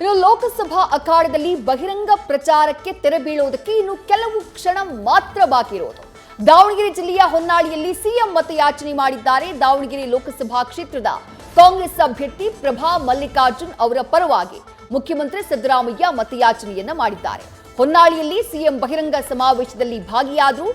ಇನ್ನು ಲೋಕಸಭಾ ಅಖಾಡದಲ್ಲಿ ಬಹಿರಂಗ ಪ್ರಚಾರಕ್ಕೆ ತೆರೆ ಬೀಳುವುದಕ್ಕೆ ಇನ್ನು ಕೆಲವು ಕ್ಷಣ ಮಾತ್ರ ಬಾಕಿ ಇರುವುದು. ದಾವಣಗೆರೆ ಜಿಲ್ಲೆಯ ಹೊನ್ನಾಳಿಯಲ್ಲಿ ಸಿಎಂ ಮತಯಾಚನೆ ಮಾಡಿದ್ದಾರೆ. ದಾವಣಗೆರೆ ಲೋಕಸಭಾ ಕ್ಷೇತ್ರದ ಕಾಂಗ್ರೆಸ್ ಅಭ್ಯರ್ಥಿ ಪ್ರಭಾ ಮಲ್ಲಿಕಾರ್ಜುನ್ ಅವರ ಪರವಾಗಿ ಮುಖ್ಯಮಂತ್ರಿ ಸಿದ್ದರಾಮಯ್ಯ ಮತಯಾಚನೆಯನ್ನ ಮಾಡಿದ್ದಾರೆ. ಹೊನ್ನಾಳಿಯಲ್ಲಿ ಸಿಎಂ ಬಹಿರಂಗ ಸಮಾವೇಶದಲ್ಲಿ ಭಾಗಿಯಾದರು.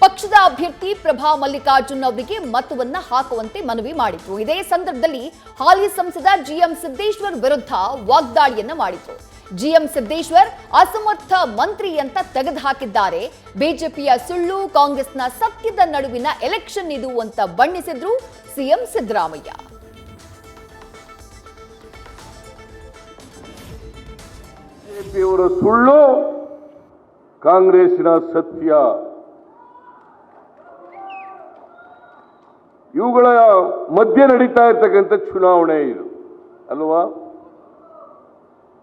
ಪಕ್ಷದ ಅಭ್ಯರ್ಥಿ ಪ್ರಭಾ ಮಲ್ಲಿಕಾರ್ಜುನ್ ಅವರಿಗೆ ಮತವನ್ನ ಹಾಕುವಂತೆ ಮನವಿ ಮಾಡಿದ್ರು. ಇದೇ ಸಂದರ್ಭದಲ್ಲಿ ಹಾಲಿ ಸಂಸದ ಜಿಎಂ ಸಿದ್ದೇಶ್ವರ್ ವಿರುದ್ಧ ವಾಗ್ದಾಳಿಯನ್ನ ಮಾಡಿದ್ರು. ಜಿಎಂ ಸಿದ್ದೇಶ್ವರ್ ಅಸಮರ್ಥ ಮಂತ್ರಿ ಅಂತ ತೆಗೆದುಹಾಕಿದ್ದಾರೆ. ಬಿಜೆಪಿಯ ಸುಳ್ಳು, ಕಾಂಗ್ರೆಸ್ನ ಸತ್ಯದ ನಡುವಿನ ಎಲೆಕ್ಷನ್ ಇದು ಅಂತ ಬಣ್ಣಿಸಿದ್ರು ಸಿಎಂ ಸಿದ್ದರಾಮಯ್ಯ. ಬಿಜೆಪಿಯವರ ಸುಳ್ಳು, ಕಾಂಗ್ರೆಸ್ಸಿನ ಸತ್ಯ, ಇವುಗಳ ಮಧ್ಯೆ ನಡೀತಾ ಇರ್ತಕ್ಕಂಥ ಚುನಾವಣೆ ಇದು ಅಲ್ವಾ?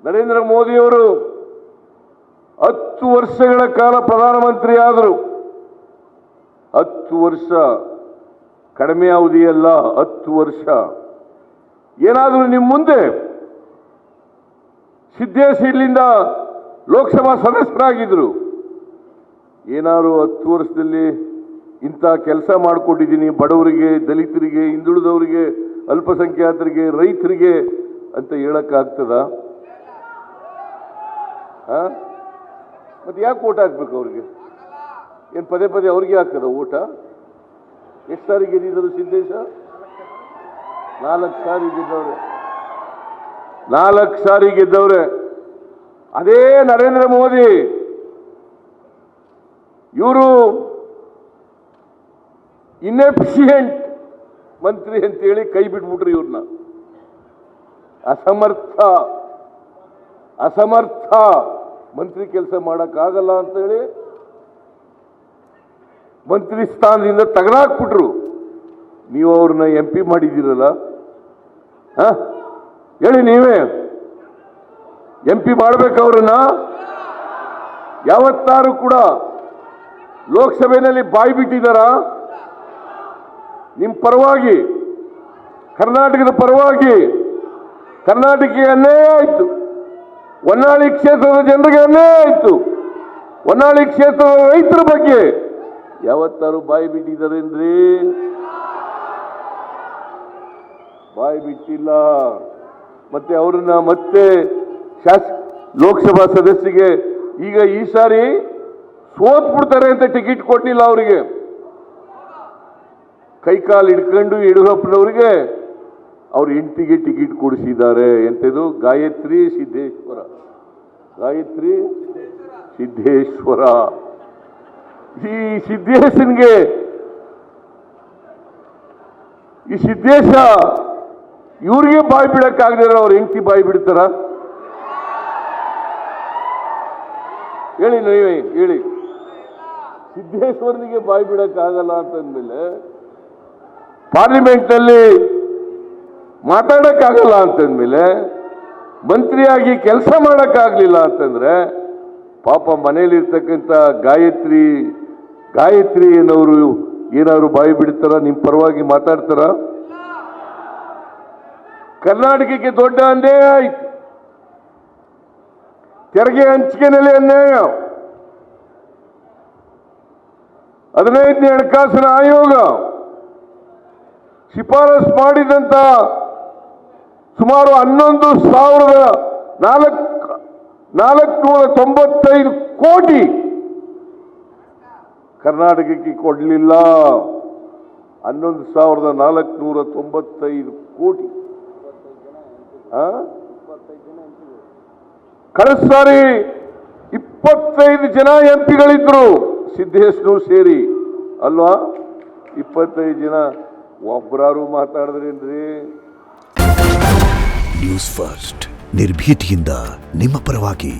ನರೇಂದ್ರ ಮೋದಿಯವರು 10 ವರ್ಷಗಳ ಕಾಲ ಪ್ರಧಾನಮಂತ್ರಿ ಆದರು. 10 ವರ್ಷ ಕಡಿಮೆ ಅವಧಿಯಲ್ಲ, 10 ವರ್ಷ. ಏನಾದರೂ ನಿಮ್ಮ ಮುಂದೆ ಸಿದ್ದೇಶ್ ಇಲ್ಲಿಂದ ಲೋಕಸಭಾ ಸದಸ್ಯರಾಗಿದ್ರು, ಏನಾದ್ರು 10 ವರ್ಷದಲ್ಲಿ ಇಂಥ ಕೆಲಸ ಮಾಡಿಕೊಟ್ಟಿದ್ದೀನಿ ಬಡವರಿಗೆ, ದಲಿತರಿಗೆ, ಹಿಂದುಳಿದವರಿಗೆ, ಅಲ್ಪಸಂಖ್ಯಾತರಿಗೆ, ರೈತರಿಗೆ ಅಂತ ಹೇಳಕ್ಕಾಗ್ತದ? ಮತ್ತೆ ಯಾಕೆ ಓಟ್ ಹಾಕ್ಬೇಕು ಅವ್ರಿಗೆ? ಏನು ಪದೇ ಪದೇ ಅವ್ರಿಗೆ ಹಾಕದ ಓಟ? ಎಷ್ಟು ಸಾರಿ ಗೆದ್ದಿದ್ರು ಸಿದ್ದೇಶ? 4 ಸಾರಿ ಗೆದ್ದವ್ರೆ. 4 ಸಾರಿ ಗೆದ್ದವ್ರೆ. ಅದೇ ನರೇಂದ್ರ ಮೋದಿ ಇವರು ಇನ್ಎಫಿಷಿಯೆಂಟ್ ಮಂತ್ರಿ ಅಂತೇಳಿ ಕೈ ಬಿಟ್ಬಿಟ್ರು ಇವ್ರನ್ನ. ಅಸಮರ್ಥ ಮಂತ್ರಿ ಕೆಲಸ ಮಾಡಕ್ಕಾಗಲ್ಲ ಅಂತೇಳಿ ಮಂತ್ರಿ ಸ್ಥಾನದಿಂದ ತೆಗೆದಾಕ್ಬಿಟ್ರು. ನೀವು ಅವ್ರನ್ನ MP ಮಾಡಿದ್ದೀರಲ್ಲ, ಹೇಳಿ ನೀವೇ MP ಮಾಡ್ಬೇಕು ಅವ್ರನ್ನ? ಯಾವತ್ತಾರು ಕೂಡ ಲೋಕಸಭೆಯಲ್ಲಿ ಬಾಯಿ ಬಿಟ್ಟಿದ್ದಾರಾ? ನಿಮ್ಮ ಪರವಾಗಿ, ಕರ್ನಾಟಕದ ಪರವಾಗಿ ಕರ್ನಾಟಕಕ್ಕೆ ಅನ್ಯಾಯ ಆಯಿತು, ಹೊನ್ನಾಳಿ ಕ್ಷೇತ್ರದ ಜನರಿಗೆ ಅನ್ಯಾಯ ಆಯಿತು, ಹೊನ್ನಾಳಿ ಕ್ಷೇತ್ರದ ರೈತರ ಬಗ್ಗೆ ಯಾವತ್ತಾರು ಬಾಯಿ ಬಿಟ್ಟಿದ್ದಾರೇನ್ರಿ? ಬಾಯಿ ಬಿಟ್ಟಿಲ್ಲ. ಮತ್ತೆ ಅವ್ರನ್ನ ಮತ್ತೆ ಲೋಕಸಭಾ ಸದಸ್ಯರಿಗೆ ಈಗ ಈ ಸಾರಿ ಸೋತ್ಬಿಡ್ತಾರೆ ಅಂತ ಟಿಕೆಟ್ ಕೊಟ್ಟಿಲ್ಲ ಅವರಿಗೆ. ಕೈಕಾಲು ಹಿಡ್ಕೊಂಡು ಯಡಿಯೂರಪ್ಪನವರಿಗೆ ಅವ್ರ ಹೆಂಡತಿಗೆ ಟಿಕೆಟ್ ಕೊಡಿಸಿದ್ದಾರೆ. ಎಂಥದ್ದು? ಗಾಯತ್ರಿ ಸಿದ್ದೇಶ್ವರ. ಗಾಯತ್ರಿ ಸಿದ್ದೇಶ್ವರ. ಈ ಸಿದ್ದೇಶನ್ಗೆ, ಈ ಸಿದ್ದೇಶ ಇವ್ರಿಗೆ ಬಾಯಿ ಬಿಡಕ್ಕಾಗದಿರ ಅವ್ರ ಹೆಂಡತಿ ಬಾಯಿ ಬಿಡ್ತಾರ? ಹೇಳಿ ನೀವೇ ಹೇಳಿ. ಸಿದ್ದೇಶ್ವರನಿಗೆ ಬಾಯಿ ಬಿಡಕ್ಕಾಗಲ್ಲ ಅಂತಂದ್ಮೇಲೆ, ಪಾರ್ಲಿಮೆಂಟ್ನಲ್ಲಿ ಮಾತಾಡಕ್ಕಾಗಲ್ಲ ಅಂತಂದ್ಮೇಲೆ, ಮಂತ್ರಿಯಾಗಿ ಕೆಲಸ ಮಾಡೋಕ್ಕಾಗಲಿಲ್ಲ ಅಂತಂದ್ರೆ, ಪಾಪ ಮನೆಯಲ್ಲಿರ್ತಕ್ಕಂಥ ಗಾಯತ್ರಿ ಏನವರು ಏನಾದ್ರು ಬಾಯಿ ಬಿಡ್ತಾರ? ನಿಮ್ಮ ಪರವಾಗಿ ಮಾತಾಡ್ತಾರ? ಕರ್ನಾಟಕಕ್ಕೆ ದೊಡ್ಡ ಅನ್ಯಾಯ ಆಯ್ತು. ತೆರಿಗೆ ಹಂಚಿಕೆಯಲ್ಲಿ ಅನ್ಯಾಯ. 15ನೇ ಹಣಕಾಸಿನ ಆಯೋಗ ಶಿಫಾರಸು ಮಾಡಿದಂತ ಸುಮಾರು 11,495 ಕೋಟಿ ಕರ್ನಾಟಕಕ್ಕೆ ಕೊಡಲಿಲ್ಲ. 11,495 ಕೋಟಿ. ಕಳೆದ ಸಾರಿ 25 ಜನ MP ಗಳಿದ್ರು, ಸಿದ್ದೇಶ್ನು ಸೇರಿ ಅಲ್ವಾ? 25 ಜನ. ಒಬ್ಬರಾರು ಮಾತಾಡಿದ್ರೇನ್ರಿ? ನ್ಯೂಸ್ ಫಸ್ಟ್, ನಿರ್ಭೀತಿಯಿಂದ ನಿಮ್ಮ ಪರವಾಗಿ.